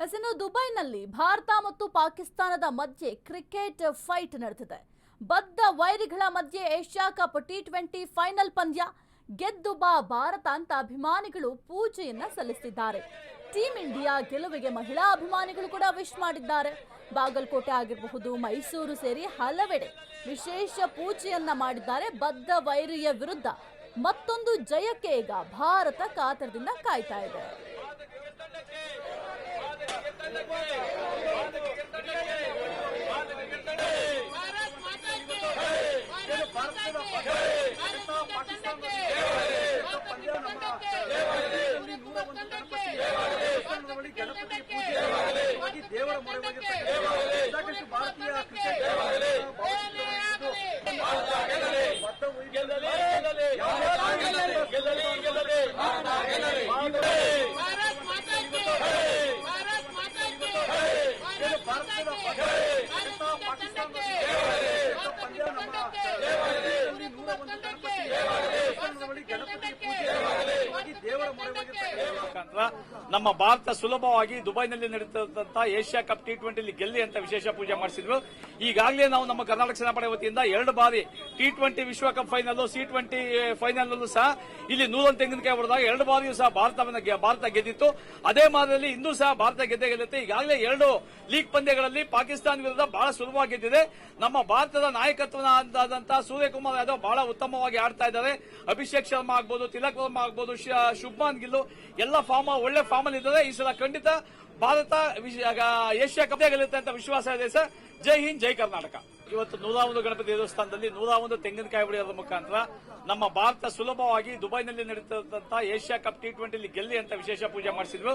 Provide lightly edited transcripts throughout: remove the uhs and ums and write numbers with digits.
ಇನ್ನು ದುಬೈನಲ್ಲಿ ಭಾರತ ಮತ್ತು ಪಾಕಿಸ್ತಾನದ ಮಧ್ಯೆ ಕ್ರಿಕೆಟ್ ಫೈಟ್ ನಡೆದಿದೆ. ಬದ್ಧ ವೈರಿಗಳ ಮಧ್ಯೆ ಏಷ್ಯಾ ಕಪ್ ಟಿ20 ಫೈನಲ್ ಪಂದ್ಯ. ಗೆದ್ದು ಬಾ ಭಾರತ ಅಂತ ಅಭಿಮಾನಿಗಳು ಪೂಜೆಯನ್ನ ಸಲ್ಲಿಸಿದ್ದಾರೆ. ಟೀಂ ಇಂಡಿಯಾ ಗೆಲುವಿಗೆ ಮಹಿಳಾ ಅಭಿಮಾನಿಗಳು ಕೂಡ ವಿಶ್ ಮಾಡಿದ್ದಾರೆ. ಬಾಗಲಕೋಟೆ ಆಗಿರಬಹುದು, ಮೈಸೂರು ಸೇರಿ ಹಲವೆಡೆ ವಿಶೇಷ ಪೂಜೆಯನ್ನ ಮಾಡಿದ್ದಾರೆ. ಬದ್ಧ ವೈರಿಯ ವಿರುದ್ಧ ಮತ್ತೊಂದು ಜಯಕ್ಕೆ ಈಗ ಭಾರತ ಕಾತರದಿಂದ ಕಾಯ್ತಾ ಇದೆ. ನಮ್ಮ ಭಾರತ ಸುಲಭವಾಗಿ ದುಬೈನಲ್ಲಿ ನಡೆಯುತ್ತಿದ್ದಂತಹ ಏಷ್ಯಾ ಕಪ್ ಟಿ20 ಗೆಲ್ಲಿ ಅಂತ ವಿಶೇಷ ಪೂಜೆ ಮಾಡಿಸಿದ್ರು. ಈಗಾಗಲೇ ನಾವು ನಮ್ಮ ಕರ್ನಾಟಕ ಸೇನಾಪಡೆ ವತಿಯಿಂದ 2 ಬಾರಿ ಟಿ20 ವಿಶ್ವಕಪ್ ಫೈನಲ್, ಸಿ20 ಫೈನಲ್ ಸಹ ಇಲ್ಲಿ 100 ತೆಂಗಿನಕಾಯಿ ಹೊಡೆದಾಗ 2 ಬಾರಿಯೂ ಸಹ ಭಾರತ ಗೆದ್ದಿತ್ತು. ಅದೇ ಮಾದರಿಯಲ್ಲಿ ಇಂದು ಸಹ ಭಾರತ ಗೆಲ್ಲುತ್ತೆ. ಈಗಾಗಲೇ 2 ಲೀಗ್ ಪಂದ್ಯಗಳಲ್ಲಿ ಪಾಕಿಸ್ತಾನ ವಿರುದ್ಧ ಬಹಳ ಸುಲಭವಾಗಿ ಗೆದ್ದಿದೆ. ನಮ್ಮ ಭಾರತದ ನಾಯಕತ್ವದಂತಹ ಸೂರ್ಯಕುಮಾರ್ ಯಾದವ್ ಬಹಳ ಉತ್ತಮವಾಗಿ ಆಡ್ತಾ ಇದ್ದಾರೆ. ಅಭಿಷೇಕ್ ಶರ್ಮಾ ಆಗ್ಬೋದು, ತಿಲಕ್ ವರ್ಮಾ ಆಗ್ಬೋದು, ಶುಭ್ಮಾನ್ ಗಿಲ್ ಎಲ್ಲ ಒಳ್ಳೆ ಫಾರ್ಮ್ ಅಲ್ಲಿ ಇದ್ದಾರೆ. ಈ ಸಲ ಖಂಡಿತ ಭಾರತ ಏಷ್ಯಾ ಕಪ್ ಗೆಲ್ಲುತ್ತೆ ಅಂತ ವಿಶ್ವಾಸ ಇದೆ ಸರ್. ಜೈ ಹಿಂದ್, ಜೈ ಕರ್ನಾಟಕ. ಇವತ್ತು 101 ಗಣಪತಿ ದೇವಸ್ಥಾನದಲ್ಲಿ 101 ತೆಂಗಿನಕಾಯಿ ಹೊಡೆಯೋದ್ರ ಮುಖಾಂತರ ನಮ್ಮ ಭಾರತ ಸುಲಭವಾಗಿ ದುಬೈನಲ್ಲಿ ನಡೆಯುತ್ತಿದ್ದಂತಹ ಏಷ್ಯಾ ಕಪ್ ಟಿ20 ಗೆಲ್ಲಿ ಅಂತ ವಿಶೇಷ ಪೂಜೆ ಮಾಡಿಸಿದ್ರು.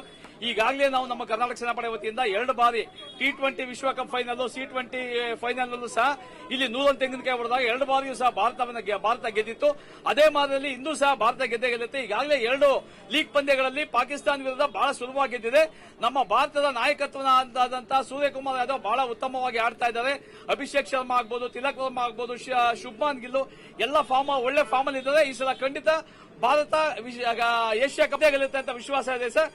ಈಗಾಗಲೇ ನಾವು ನಮ್ಮ ಕರ್ನಾಟಕ ಸೇನಾಪಡೆ ವತಿಯಿಂದ 2 ಬಾರಿ ಟಿ20 ವಿಶ್ವಕಪ್ ಫೈನಲ್, ಸಿ20 ಫೈನಲ್ ಸಹ ಇಲ್ಲಿ 100 ತೆಂಗಿನಕಾಯಿ ಹೊಡೆದಾಗ 2 ಬಾರಿಯೂ ಸಹ ಭಾರತ ಗೆದ್ದಿತ್ತು. ಅದೇ ಮಾದರಿಯಲ್ಲಿ ಇಂದು ಸಹ ಭಾರತ ಗೆಲ್ಲುತ್ತೆ. ಈಗಾಗಲೇ 2 ಲೀಗ್ ಪಂದ್ಯಗಳಲ್ಲಿ ಪಾಕಿಸ್ತಾನ ವಿರುದ್ಧ ಬಹಳ ಸುಲಭವಾಗಿ ಗೆದ್ದಿದೆ. ನಮ್ಮ ಭಾರತದ ನಾಯಕತ್ವದಂತಹ ಸೂರ್ಯಕುಮಾರ್ ಯಾದವ್ ಬಹಳ ಉತ್ತಮವಾಗಿ ಆಡ್ತಾ ಇದ್ದಾರೆ. ಅಭಿಷೇಕ್ ಶರ್ಮಾ ಆಗ್ಬೋದು, ತಿಲಕ್ ವರ್ಮಾ ಆಗ್ಬೋದು, ಶುಭ್ಮಾನ್ ಗಿಲ್ ಎಲ್ಲ ಒಳ್ಳೆ ಫಾರ್ಮ್ ಅಲ್ಲಿ ಇದ್ದಾರೆ. ಈ ಸಲ ಖಂಡಿತ ಭಾರತ ಏಷ್ಯಾ ಕಪ್ ಗೆಲ್ಲುತ್ತೆ ಅಂತ ವಿಶ್ವಾಸ ಇದೆ ಸರ್.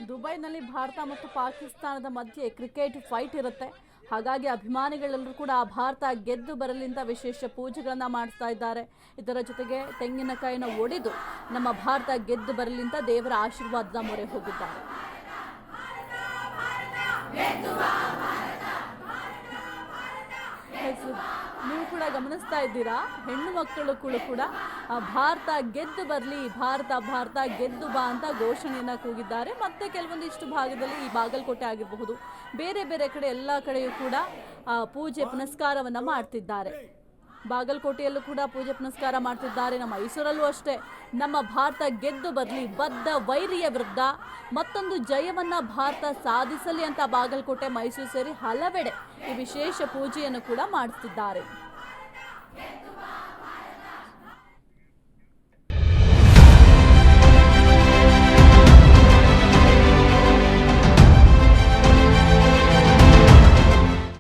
ದುಬೈನಲ್ಲಿ ಭಾರತ ಮತ್ತು ಪಾಕಿಸ್ತಾನದ ಮಧ್ಯೆ ಕ್ರಿಕೆಟ್ ಫೈಟ್ ಇರುತ್ತೆ. ಹಾಗಾಗಿ ಅಭಿಮಾನಿಗಳೆಲ್ಲರೂ ಕೂಡ ಭಾರತ ಗೆದ್ದು ಬರಲಿ ಅಂತ ವಿಶೇಷ ಪೂಜೆಗಳನ್ನ ಮಾಡಿಸ್ತಾ ಇದ್ದಾರೆ. ಇದರ ಜೊತೆಗೆ ತೆಂಗಿನಕಾಯಿನ ಒಡೆದು ನಮ್ಮ ಭಾರತ ಗೆದ್ದು ಬರಲಿ ಅಂತ ದೇವರ ಆಶೀರ್ವಾದದ ಮೊರೆ ಹೋಗಿದ್ದಾರೆ. ನೀವು ಕೂಡ ಗಮನಿಸ್ತಾ ಇದ್ದೀರಾ, ಹೆಣ್ಣು ಮಕ್ಕಳು ಕೂಡ ಭಾರತ ಗೆದ್ದು ಬರಲಿ, ಭಾರತ ಗೆದ್ದು ಬಾ ಅಂತ ಘೋಷಣೆಯನ್ನ ಕೂಗಿದ್ದಾರೆ. ಮತ್ತೆ ಕೆಲವೊಂದಿಷ್ಟು ಭಾಗದಲ್ಲಿ ಈ ಬಾಗಲಕೋಟೆ ಆಗಿರಬಹುದು, ಬೇರೆ ಬೇರೆ ಕಡೆ ಎಲ್ಲ ಕಡೆಯೂ ಕೂಡ ಪೂಜೆ ಪುನಸ್ಕಾರವನ್ನ ಮಾಡ್ತಿದ್ದಾರೆ. ಬಾಗಲಕೋಟೆಯಲ್ಲೂ ಕೂಡ ಪೂಜೆ ಪುನಸ್ಕಾರ ಮಾಡ್ತಿದ್ದಾರೆ. ನಮ್ಮ ಮೈಸೂರಲ್ಲೂ ಅಷ್ಟೇ ನಮ್ಮ ಭಾರತ ಗೆದ್ದು ಬರಲಿ, ಬದ್ಧ ವೈರಿಯ ವಿರುದ್ಧ ಮತ್ತೊಂದು ಜಯವನ್ನ ಭಾರತ ಸಾಧಿಸಲಿ ಅಂತ ಬಾಗಲಕೋಟೆ, ಮೈಸೂರು ಸೇರಿ ಹಲವೆಡೆ ಈ ವಿಶೇಷ ಪೂಜೆಯನ್ನು ಕೂಡ ಮಾಡಿಸ್ತಿದ್ದಾರೆ.